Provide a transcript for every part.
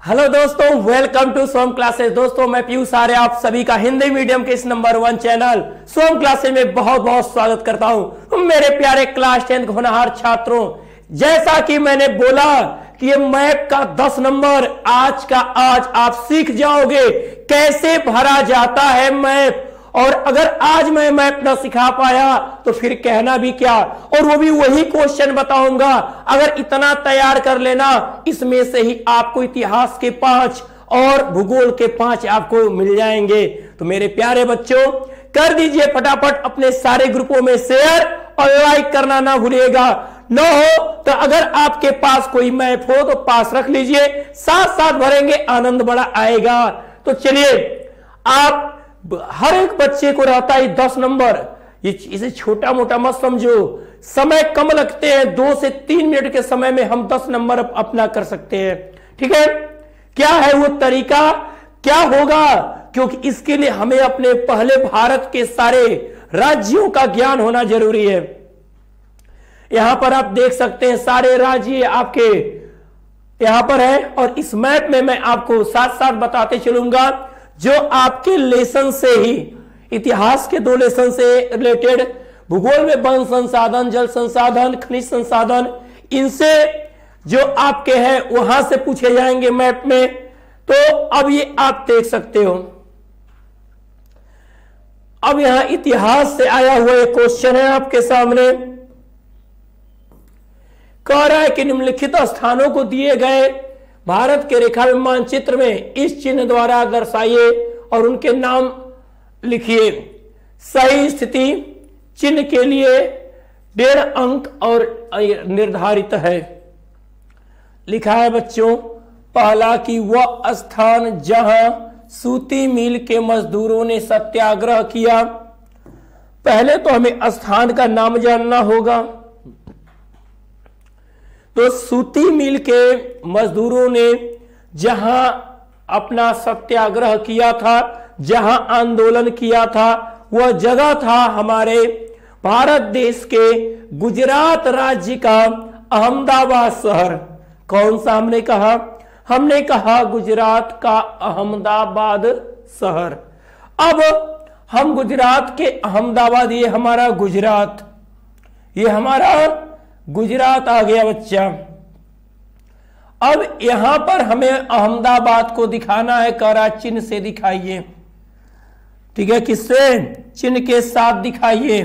Hello दोस्तों, welcome to Som classes. दोस्तों मैं पीयूष आर्य आप सभी का हिंदी मीडियम के इस नंबर 1 चैनल सोम क्लासेस में बहुत बहुत स्वागत करता हूं। मेरे प्यारे क्लास 10 के होनहार छात्रों, जैसा कि मैंने बोला कि ये मैप का 10 नंबर आज आप सीख जाओगे कैसे भरा जाता है मैप। और अगर आज मैं मैप ना सिखा पाया तो फिर कहना भी क्या, और वो भी वही क्वेश्चन बताऊंगा। अगर इतना तैयार कर लेना, इसमें से ही आपको इतिहास के 5 और भूगोल के 5 आपको मिल जाएंगे। तो मेरे प्यारे बच्चों, कर दीजिए फटाफट अपने सारे ग्रुपों में शेयर और लाइक करना ना भूलिएगा। न हो तो अगर आपके पास कोई मैप हो तो पास रख लीजिए, साथ साथ भरेंगे, आनंद बड़ा आएगा। तो चलिए, आप हर एक बच्चे को रहता है 10 नंबर। ये इसे छोटा मोटा मत समझो, समय कम लगते हैं, 2 से 3 मिनट के समय में हम 10 नंबर अपना कर सकते हैं। ठीक है, क्या है वो तरीका, क्या होगा, क्योंकि इसके लिए हमें अपने पहले भारत के सारे राज्यों का ज्ञान होना जरूरी है। यहां पर आप देख सकते हैं सारे राज्य आपके यहां पर है, और इस मैप में मैं आपको साथ साथ बताते चलूंगा जो आपके लेसन से ही, इतिहास के 2 लेसन से रिलेटेड, भूगोल में वन संसाधन, जल संसाधन, खनिज संसाधन, इनसे जो आपके हैं वहां से पूछे जाएंगे मैप में। तो अब ये आप देख सकते हो, अब यहां इतिहास से आया हुआ एक क्वेश्चन है आपके सामने। कह रहा है कि निम्नलिखित स्थानों को दिए गए भारत के रेखा मानचित्र में इस चिन्ह द्वारा दर्शाइए और उनके नाम लिखिए। सही स्थिति चिन्ह के लिए 1.5 अंक और निर्धारित है। लिखा है बच्चों, पहला कि वह स्थान जहां सूती मिल के मजदूरों ने सत्याग्रह किया। पहले तो हमें स्थान का नाम जानना होगा। तो सूती मिल के मजदूरों ने जहां अपना सत्याग्रह किया था, जहां आंदोलन किया था, वह जगह था हमारे भारत देश के गुजरात राज्य का अहमदाबाद शहर। कौन सा हमने कहा? हमने कहा गुजरात का अहमदाबाद शहर। अब हम गुजरात के अहमदाबाद, ये हमारा गुजरात, ये हमारा गुजरात आ गया बच्चा। अब यहां पर हमें अहमदाबाद को दिखाना है, करा चिन्ह से दिखाइए। ठीक है, किससे? चिन्ह के साथ दिखाइए।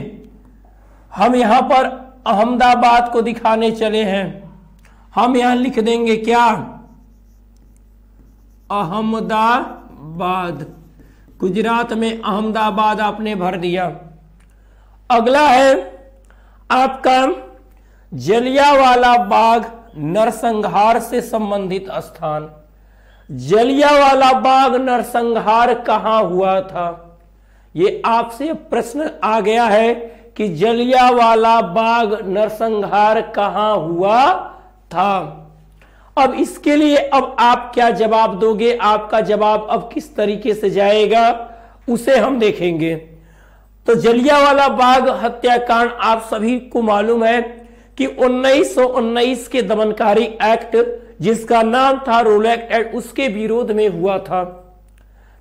हम यहां पर अहमदाबाद को दिखाने चले हैं। हम यहां लिख देंगे क्या? अहमदाबाद। गुजरात में अहमदाबाद आपने भर दिया। अगला है आपका जलियांवाला बाग नरसंहार से संबंधित स्थान। जलियांवाला बाग नरसंहार कहां हुआ था? ये आपसे प्रश्न आ गया है कि जलियांवाला बाग नरसंहार कहां हुआ था। अब इसके लिए अब आप क्या जवाब दोगे? आपका जवाब अब किस तरीके से जाएगा उसे हम देखेंगे। तो जलियांवाला बाग हत्याकांड आप सभी को मालूम है कि 1919 के दमनकारी एक्ट, जिसका नाम था रोलैक एक्ट, उसके विरोध में हुआ था।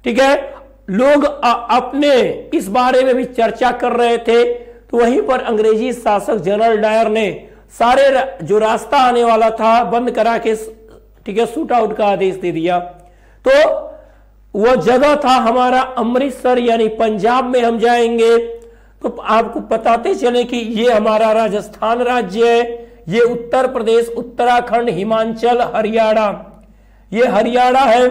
ठीक है, लोग अपने इस बारे में भी चर्चा कर रहे थे। तो वहीं पर अंग्रेजी शासक जनरल डायर ने सारे जो रास्ता आने वाला था बंद करा के, ठीक है, शूट आउट का आदेश दे दिया। तो वह जगह था हमारा अमृतसर, यानी पंजाब में हम जाएंगे। तो आपको बताते चले कि ये हमारा राजस्थान राज्य है, ये उत्तर प्रदेश, उत्तराखंड, हिमाचल, हरियाणा, ये हरियाणा है।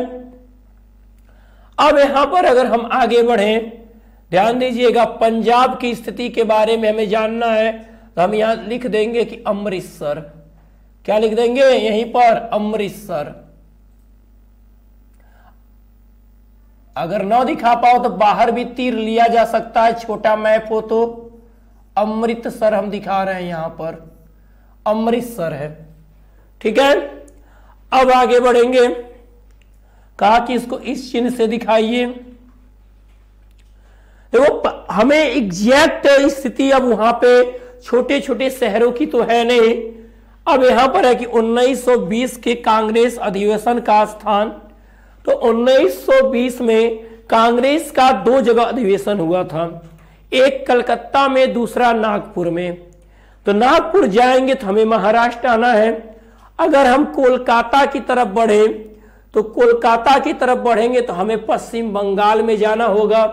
अब यहां पर अगर हम आगे बढ़े, ध्यान दीजिएगा, पंजाब की स्थिति के बारे में हमें जानना है। तो हम यहां लिख देंगे कि अमृतसर। क्या लिख देंगे यहीं पर? अमृतसर। अगर न दिखा पाओ तो बाहर भी तीर लिया जा सकता है, छोटा मैप हो तो। अमृतसर हम दिखा रहे हैं, यहां पर अमृतसर है। ठीक है, अब आगे बढ़ेंगे। कहा कि इसको इस चिन्ह से दिखाइए। देखो, हमें एग्जैक्ट स्थिति अब वहां पे छोटे छोटे शहरों की तो है नहीं, अब यहां पर है कि 1920 के कांग्रेस अधिवेशन का स्थान, तो 1920 में कांग्रेस का 2 जगह अधिवेशन हुआ था, एक कलकत्ता में, दूसरा नागपुर में। तो नागपुर जाएंगे तो हमें महाराष्ट्र आना है। अगर हम कोलकाता की तरफ बढ़े तो कोलकाता की तरफ बढ़ेंगे तो हमें पश्चिम बंगाल में जाना होगा।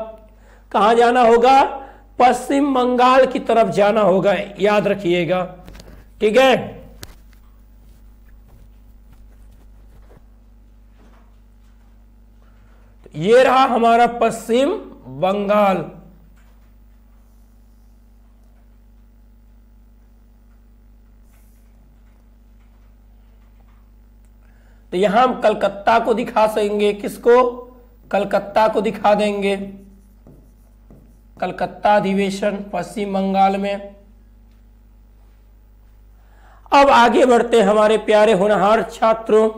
कहां जाना होगा? पश्चिम बंगाल की तरफ जाना होगा, याद रखिएगा, ठीक है। ये रहा हमारा पश्चिम बंगाल। तो यहां हम कलकत्ता को दिखा सकेंगे। किसको? कलकत्ता को दिखा देंगे। कलकत्ता अधिवेशन पश्चिम बंगाल में। अब आगे बढ़ते हैं हमारे प्यारे होनहार छात्रों,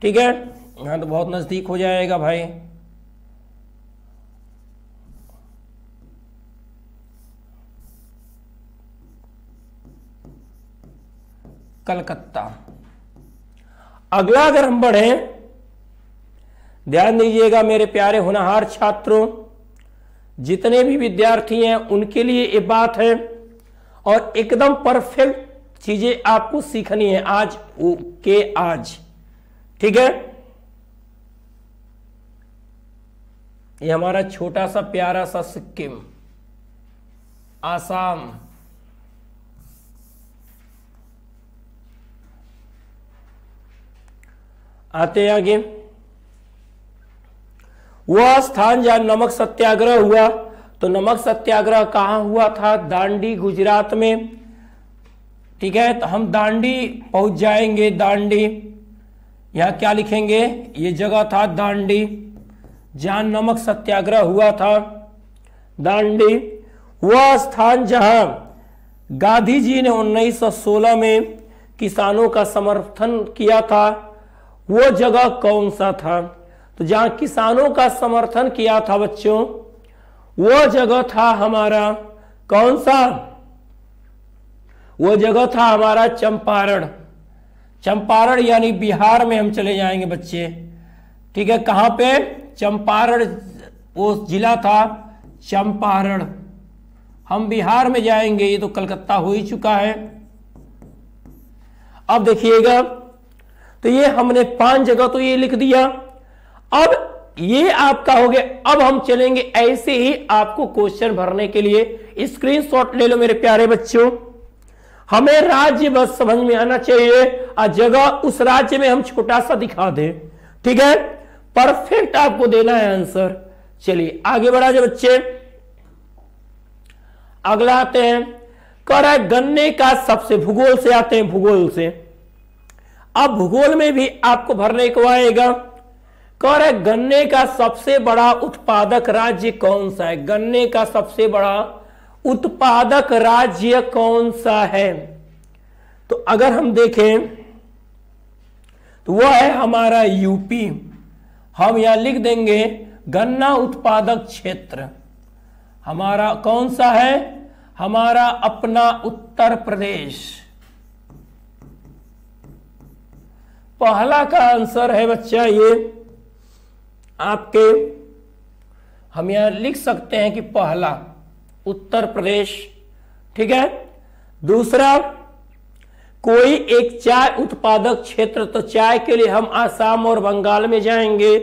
ठीक है। यहां तो बहुत नजदीक हो जाएगा भाई। कलकत्ता। अगला अगर हम बढ़े, ध्यान दीजिएगा मेरे प्यारे होनहार छात्रों, जितने भी विद्यार्थी हैं उनके लिए ये बात है और एकदम परफेक्ट चीजें आपको सीखनी है आज के आज, ठीक है। ये हमारा छोटा सा प्यारा सा सिक्किम, आसाम, आते हैं आगे। वह स्थान जहां नमक सत्याग्रह हुआ, तो नमक सत्याग्रह कहां हुआ था? दांडी, गुजरात में, ठीक है। तो हम दांडी पहुंच जाएंगे। दांडी, यहां क्या लिखेंगे? ये जगह था दांडी, जहां नमक सत्याग्रह हुआ था, दांडी। वह स्थान जहां गांधी जी ने 1916 में किसानों का समर्थन किया था, वो जगह कौन सा था? तो जहां किसानों का समर्थन किया था बच्चों, वो जगह था हमारा कौन सा? वो जगह था हमारा चंपारण। चंपारण यानी बिहार में हम चले जाएंगे बच्चे, ठीक है। कहां पे? चंपारण, वो जिला था चंपारण। हम बिहार में जाएंगे, ये तो कलकत्ता हो ही चुका है। अब देखिएगा, तो ये हमने 5 जगह तो ये लिख दिया। अब ये आपका हो गया। अब हम चलेंगे ऐसे ही आपको क्वेश्चन भरने के लिए। स्क्रीनशॉट ले लो मेरे प्यारे बच्चों। हमें राज्य बस समझ में आना चाहिए और जगह उस राज्य में हम छोटा सा दिखा दें, ठीक है। परफेक्ट आपको देना है आंसर। चलिए आगे बढ़ा जाए बच्चे। अगला आते हैं, कह रहा है गन्ने का सबसे, भूगोल से आते हैं, भूगोल से। अब भूगोल में भी आपको भरने को आएगा। कह रहा है गन्ने का सबसे बड़ा उत्पादक राज्य कौन सा है? गन्ने का सबसे बड़ा उत्पादक राज्य कौन सा है? तो अगर हम देखें तो वह है हमारा यूपी। हम यहां लिख देंगे गन्ना उत्पादक क्षेत्र हमारा कौन सा है? हमारा अपना उत्तर प्रदेश। पहला का आंसर है बच्चा ये आपके, हम यहां लिख सकते हैं कि पहला उत्तर प्रदेश, ठीक है। दूसरा, कोई एक चाय उत्पादक क्षेत्र, तो चाय के लिए हम आसाम और बंगाल में जाएंगे।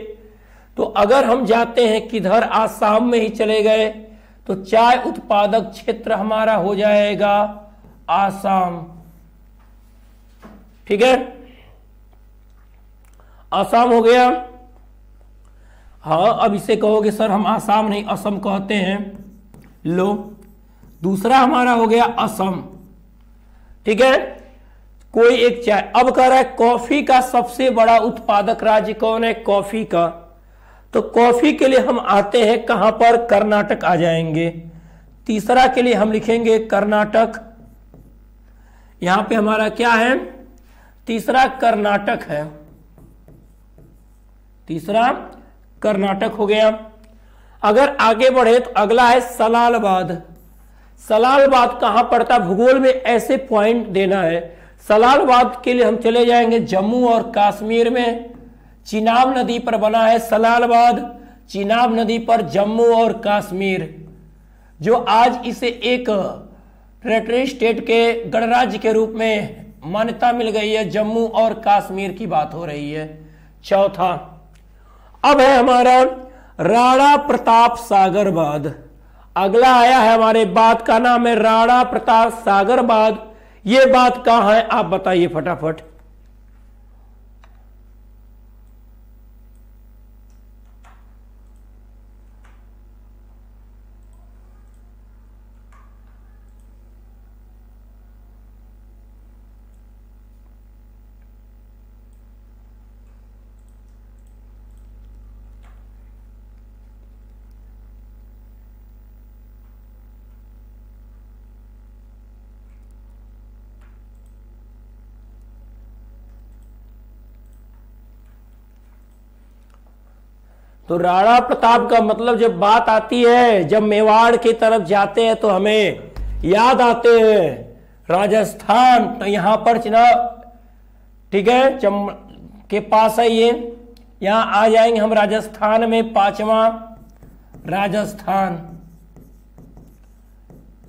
तो अगर हम जाते हैं किधर, आसाम में ही चले गए, तो चाय उत्पादक क्षेत्र हमारा हो जाएगा आसाम, ठीक है। आसाम हो गया। हाँ, अब इसे कहोगे सर हम आसाम नहीं असम कहते हैं, लो। दूसरा हमारा हो गया असम, ठीक है। कोई एक चाय। अब कह रहा है कॉफी का सबसे बड़ा उत्पादक राज्य कौन है? कॉफी का। तो कॉफी के लिए हम आते हैं कहां पर? कर्नाटक आ जाएंगे। तीसरा के लिए हम लिखेंगे कर्नाटक। यहां पे हमारा क्या है? तीसरा कर्नाटक है। तीसरा कर्नाटक हो गया। अगर आगे बढ़े तो अगला है सलालबाद। सलालबाद कहां पड़ता? भूगोल में ऐसे पॉइंट देना है। सलालबाद के लिए हम चले जाएंगे जम्मू और कश्मीर में। चिनाब नदी पर बना है सलालबाद, चिनाब नदी पर जम्मू और कश्मीर, जो आज इसे एक टेरिटरी स्टेट के गणराज्य के रूप में मान्यता मिल गई है। जम्मू और कश्मीर की बात हो रही है। चौथा अब है हमारा राणा प्रताप सागर बांध। अगला आया है हमारे बांध का नाम है राणा प्रताप सागर बांध। ये बात कहां है आप बताइए फटाफट। तो राणा प्रताप का मतलब जब बात आती है, जब मेवाड़ की तरफ जाते हैं तो हमें याद आते हैं राजस्थान। तो यहां पर ठीक है, के पास है ये, यहां आ जाएंगे हम राजस्थान में। पांचवा राजस्थान,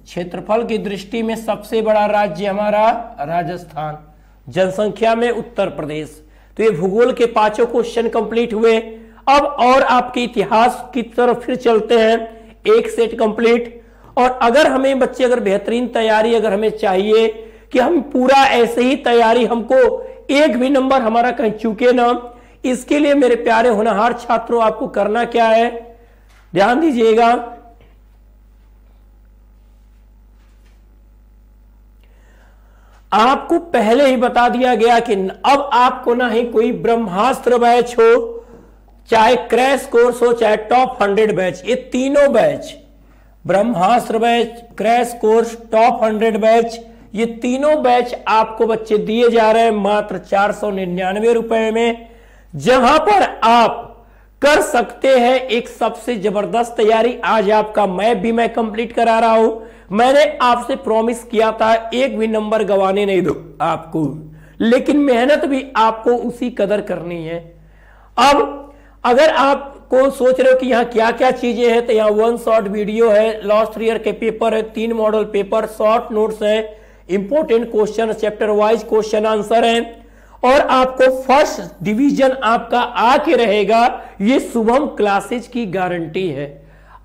क्षेत्रफल की दृष्टि में सबसे बड़ा राज्य हमारा राजस्थान, जनसंख्या में उत्तर प्रदेश। तो ये भूगोल के पांचों क्वेश्चन कंप्लीट हुए। अब और आपके इतिहास की तरफ फिर चलते हैं, एक सेट कंप्लीट। और अगर हमें बच्चे अगर बेहतरीन तैयारी अगर हमें चाहिए कि हम पूरा ऐसे ही तैयारी, हमको एक भी नंबर हमारा कहीं चूके ना, इसके लिए मेरे प्यारे होनहार छात्रों आपको करना क्या है, ध्यान दीजिएगा। आपको पहले ही बता दिया गया कि अब आपको ना ही कोई ब्रह्मास्त्र बैच हो, चाहे क्रैश कोर्स हो, चाहे टॉप 100 बैच, ये तीनों batch, Brahmastra batch, crash course, top 100 batch, ये तीनों बैच आपको बच्चे दिए जा रहे हैं मात्र 499 रुपए में, जहां पर आप कर सकते हैं एक सबसे जबरदस्त तैयारी। आज आपका मैप भी मैं कंप्लीट करा रहा हूं। मैंने आपसे प्रॉमिस किया था एक भी नंबर गंवाने नहीं दो आपको, लेकिन मेहनत भी आपको उसी कदर करनी है। अब अगर आपको सोच रहे हो कि यहाँ क्या क्या चीजें हैं, तो यहाँ 1 शॉर्ट वीडियो है, लास्ट ईयर के पेपर है, 3 मॉडल पेपर, शॉर्ट नोट्स है, important question, chapter wise question answer है, और आपको फर्स्ट डिवीजन आपका आके रहेगा। ये शुभम क्लासेज की गारंटी है।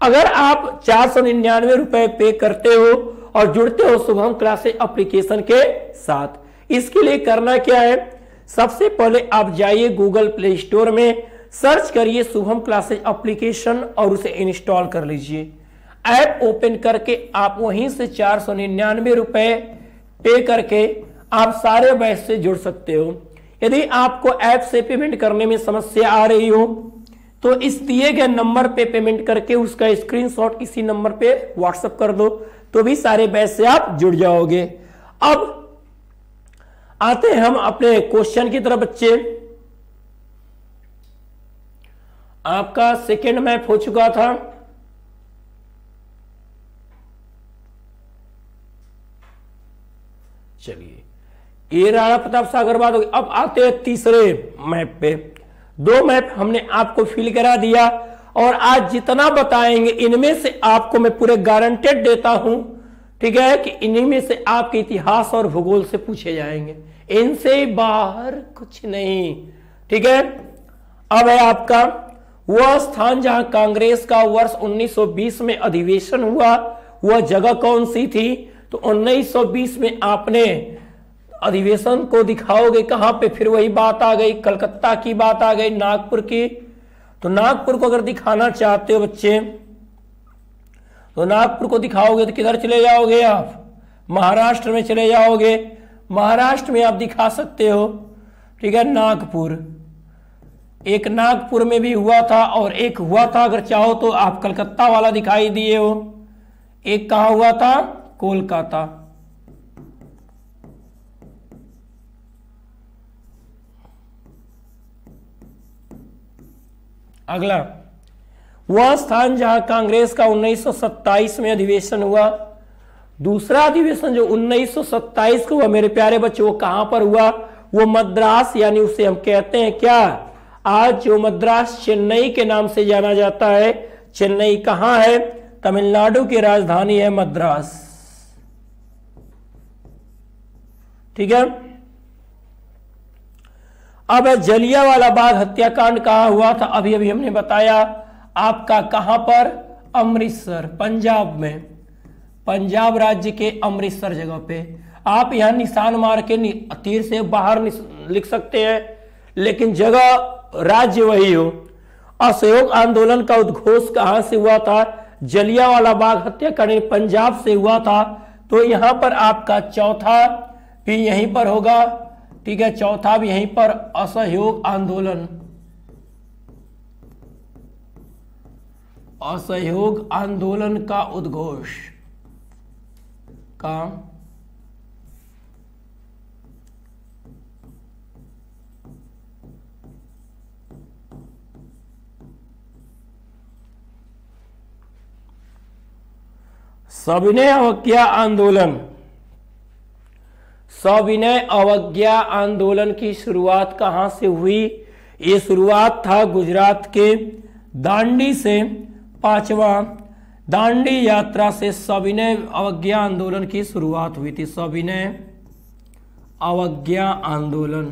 अगर आप 499 रुपए पे करते हो और जुड़ते हो शुभम क्लासेज एप्लीकेशन के साथ, इसके लिए करना क्या है, सबसे पहले आप जाइए गूगल प्ले स्टोर में, सर्च करिए शुभम क्लासेज एप्लीकेशन और उसे इंस्टॉल कर लीजिए। ऐप ओपन करके आप वहीं से 499 रुपए पे करके आप सारे बैच से जुड़ सकते हो। यदि आपको ऐप से पेमेंट करने में समस्या आ रही हो तो इस दिए गए नंबर पे पेमेंट करके उसका स्क्रीनशॉट इसी नंबर पे व्हाट्सएप कर दो, तो भी सारे बैच से आप जुड़ जाओगे। अब आते हैं हम अपने क्वेश्चन की तरफ बच्चे। आपका सेकेंड मैप हो चुका था, चलिए ये राणा प्रताप सागर बात होगी। अब आते हैं तीसरे मैप पे। 2 मैप हमने आपको फिल करा दिया और आज जितना बताएंगे इनमें से आपको मैं पूरे गारंटेड देता हूं, ठीक है, कि इन्हीं में से आपके इतिहास और भूगोल से पूछे जाएंगे, इनसे बाहर कुछ नहीं, ठीक है। अब है आपका वह स्थान जहां कांग्रेस का वर्ष 1920 में अधिवेशन हुआ, वह जगह कौन सी थी, तो 1920 में आपने अधिवेशन को दिखाओगे कहां पे, फिर वही बात आ गई, कलकत्ता की बात आ गई, नागपुर की। तो नागपुर को अगर दिखाना चाहते हो बच्चे, तो नागपुर को दिखाओगे तो किधर चले जाओगे आप, महाराष्ट्र में चले जाओगे। महाराष्ट्र में आप दिखा सकते हो, ठीक है, नागपुर, एक नागपुर में भी हुआ था और एक हुआ था, अगर चाहो तो आप कलकत्ता वाला दिखाई दिए हो, एक कहां हुआ था, कोलकाता। अगला, वह स्थान जहां कांग्रेस का 1927 में अधिवेशन हुआ, दूसरा अधिवेशन जो 1927 को हुआ मेरे प्यारे बच्चों, वो कहां पर हुआ? वो मद्रास, यानी उसे हम कहते हैं क्या, आज जो मद्रास चेन्नई के नाम से जाना जाता है। चेन्नई कहां है? तमिलनाडु की राजधानी है मद्रास। ठीक है। अब जलियांवाला बाग हत्याकांड कहां हुआ था? अभी अभी हमने बताया आपका, कहां पर? अमृतसर, पंजाब में, पंजाब राज्य के अमृतसर जगह पे। आप यहां निशान मार के तीर से बाहर लिख सकते हैं, लेकिन जगह राज्य वही हो। असहयोग आंदोलन का उद्घोष कहां से हुआ था? जलियांवाला बाग हत्याकांड पंजाब से हुआ था। तो यहां पर आपका चौथा भी यहीं पर होगा। ठीक है, चौथा भी यहीं पर, असहयोग आंदोलन, असहयोग आंदोलन का उद्घोष का सविनय अवज्ञा आंदोलन, सविनय अवज्ञा आंदोलन की शुरुआत कहां से हुई? ये शुरुआत था गुजरात के दांडी से, 5वां दांडी यात्रा से सविनय अवज्ञा आंदोलन की शुरुआत हुई थी। सविनय अवज्ञा आंदोलन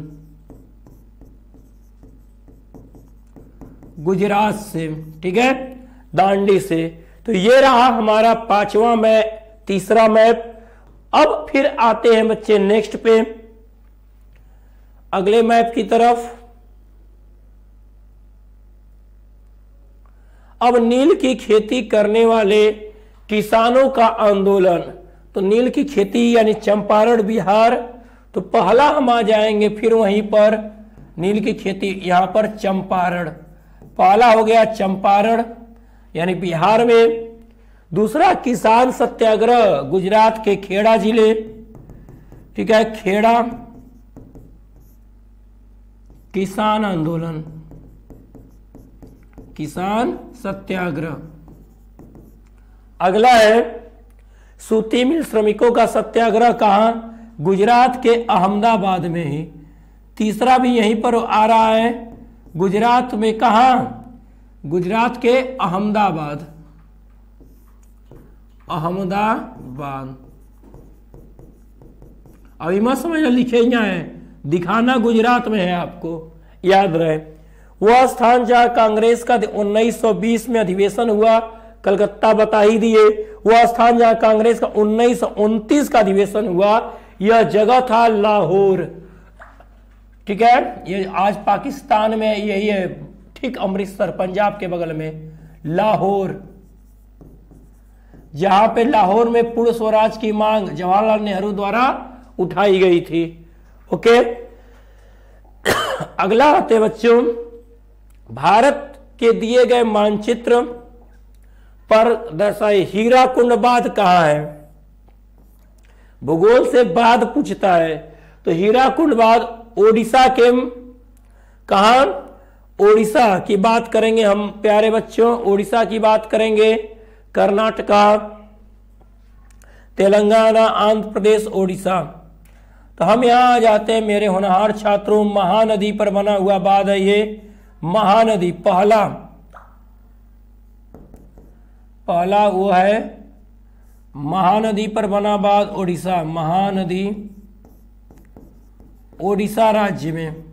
गुजरात से, ठीक है, दांडी से। तो ये रहा हमारा 5वां मैप, तीसरा मैप। अब फिर आते हैं बच्चे नेक्स्ट पे, अगले मैप की तरफ। अब नील की खेती करने वाले किसानों का आंदोलन। तो नील की खेती यानी चंपारण बिहार, तो पहला हम आ जाएंगे फिर वहीं पर, नील की खेती यहां पर चंपारण, पहला हो गया चंपारण यानी बिहार में। दूसरा किसान सत्याग्रह गुजरात के खेड़ा जिले, ठीक है, खेड़ा किसान आंदोलन, किसान सत्याग्रह। अगला है सूती मिल श्रमिकों का सत्याग्रह, कहां? गुजरात के अहमदाबाद में ही। तीसरा भी यहीं पर आ रहा है, गुजरात में, कहां? गुजरात के अहमदाबाद, अहमदाबाद। अभी मत समझना, लिखे यहाँ है, दिखाना गुजरात में है, आपको याद रहे। वह स्थान जहां कांग्रेस का 1920 में अधिवेशन हुआ, कलकत्ता बता ही दिए। वह स्थान जहां कांग्रेस का 1929 का अधिवेशन हुआ, यह जगह था लाहौर। ठीक है, ये आज पाकिस्तान में यही है, ठीक अमृतसर पंजाब के बगल में लाहौर, जहां पे लाहौर में पूर्ण स्वराज की मांग जवाहरलाल नेहरू द्वारा उठाई गई थी। ओके, अगला आते बच्चों, भारत के दिए गए मानचित्र पर दर्शाए हीराकुंड बांध कहां है? भूगोल से बांध पूछता है, तो हीराकुंड बांध ओडिशा के, कहां? ओडिशा की बात करेंगे हम प्यारे बच्चों, ओडिशा की बात करेंगे, कर्नाटका, तेलंगाना, आंध्र प्रदेश, ओडिशा। तो हम यहां आ जाते हैं मेरे होनहार छात्रों, महानदी पर बना हुआ बांध है ये, महानदी। पहला वो है महानदी पर बना बांध ओडिशा, महानदी ओडिशा राज्य में,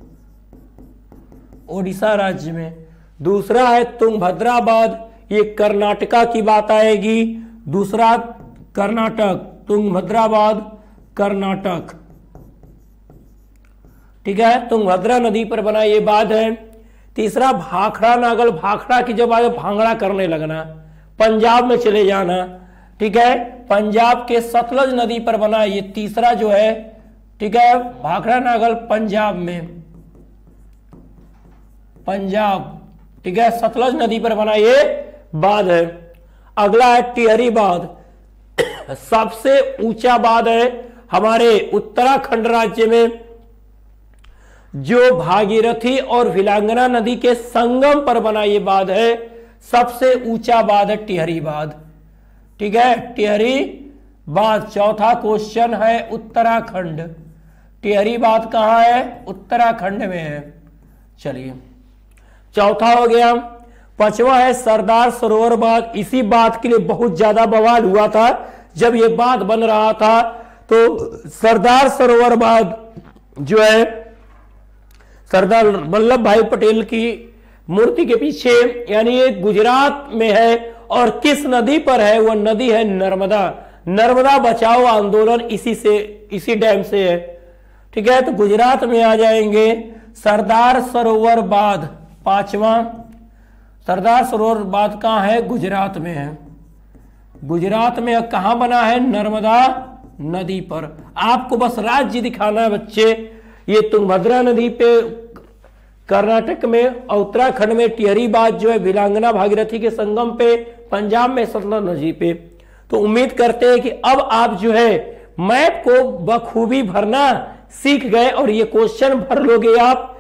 ओडिशा राज्य में। दूसरा है तुंगभद्रा बांध, ये कर्नाटका की बात आएगी। दूसरा कर्नाटक, तुंगभद्रा बांध कर्नाटक, ठीक है, तुंगभद्रा नदी पर बना ये बांध है। तीसरा भाखड़ा नागल, भाखड़ा की जब आगे भांगड़ा करने लगना, पंजाब में चले जाना, ठीक है, पंजाब के सतलज नदी पर बना ये तीसरा जो है, ठीक है, भाखड़ा नागल पंजाब में, पंजाब, ठीक है, सतलज नदी पर बना ये बांध है। अगला है टिहरी बांध, सबसे ऊंचा बांध है हमारे उत्तराखंड राज्य में, जो भागीरथी और विलांगना नदी के संगम पर बना ये बांध है। सबसे ऊंचा बांध है टिहरी बांध, ठीक है, टिहरी बात। चौथा क्वेश्चन है उत्तराखंड। टिहरी बात कहां है? उत्तराखंड में है। चलिए, चौथा हो गया। पांचवा है सरदार सरोवर बांध। इसी बात के लिए बहुत ज्यादा बवाल हुआ था जब ये बांध बन रहा था। तो सरदार सरोवर बांध जो है सरदार वल्लभ भाई पटेल की मूर्ति के पीछे, यानी ये गुजरात में है। और किस नदी पर है? वो नदी है नर्मदा। नर्मदा बचाओ आंदोलन इसी डैम से है। ठीक है, तो गुजरात में आ जाएंगे सरदार सरोवर बांध। पांचवा, सरदार सरोवर बांध कहां है? गुजरात में है। गुजरात में कहां बना है? नर्मदा नदी पर। आपको बस राज्य दिखाना है बच्चे। ये तुंगभद्रा नदी पे कर्नाटक में, और उत्तराखंड में टिहरी बांध जो है वीरांगना भागीरथी के संगम पे, पंजाब में सतलज नदी पे। तो उम्मीद करते हैं कि अब आप जो है मैप को बखूबी भरना सीख गए और ये क्वेश्चन भर लोगे आप।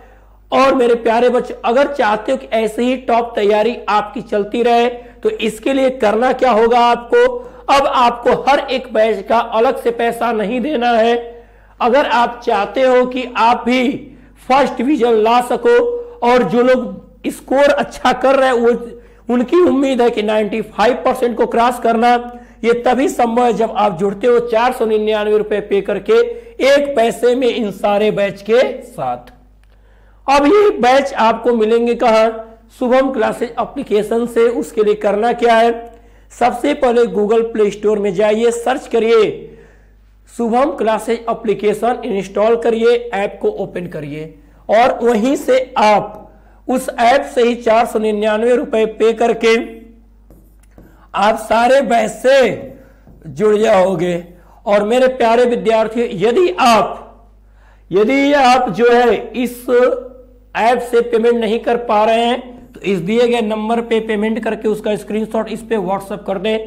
और मेरे प्यारे बच्चे, अगर चाहते हो कि ऐसे ही टॉप तैयारी आपकी चलती रहे तो इसके लिए करना क्या होगा आपको? अब आपको हर एक बैच का अलग से पैसा नहीं देना है। अगर आप चाहते हो कि आप भी फर्स्ट डिवीजन ला सको, और जो लोग स्कोर अच्छा कर रहे हैं वो उनकी उम्मीद है कि 95% को क्रॉस करना, ये तभी संभव है जब आप जुड़ते हो 499 रुपए पे करके एक पैसे में इन सारे बैच के साथ। अब ये बैच आपको मिलेंगे कहां? शुभम क्लासेज एप्लीकेशन से। उसके लिए करना क्या है? सबसे पहले गूगल प्ले स्टोर में जाइए, सर्च करिए शुभम क्लासेज एप्लीकेशन, इंस्टॉल करिए, ऐप को ओपन करिए और वहीं से आप उस ऐप से ही 499 रुपए पे करके आप सारे बैच से जुड़ जाओगे। और मेरे प्यारे विद्यार्थियों, यदि आप जो है इस ऐप से पेमेंट नहीं कर पा रहे हैं तो इस दिए गए नंबर पे पेमेंट करके उसका स्क्रीनशॉट इस पे व्हाट्सएप कर दें,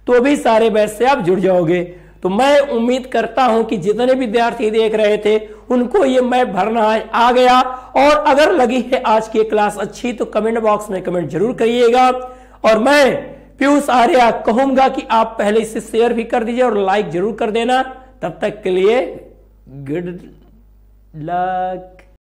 तो भी सारे बैच से आप जुड़ जाओगे। तो मैं उम्मीद करता हूं कि जितने विद्यार्थी देख रहे थे उनको ये मैप भरना आ गया। और अगर लगी है आज की क्लास अच्छी तो कमेंट बॉक्स में कमेंट जरूर करिएगा। और मैं पीयूष आर्या कहूंगा कि आप पहले इसे शेयर भी कर दीजिए और लाइक जरूर कर देना। तब तक के लिए गुड लक।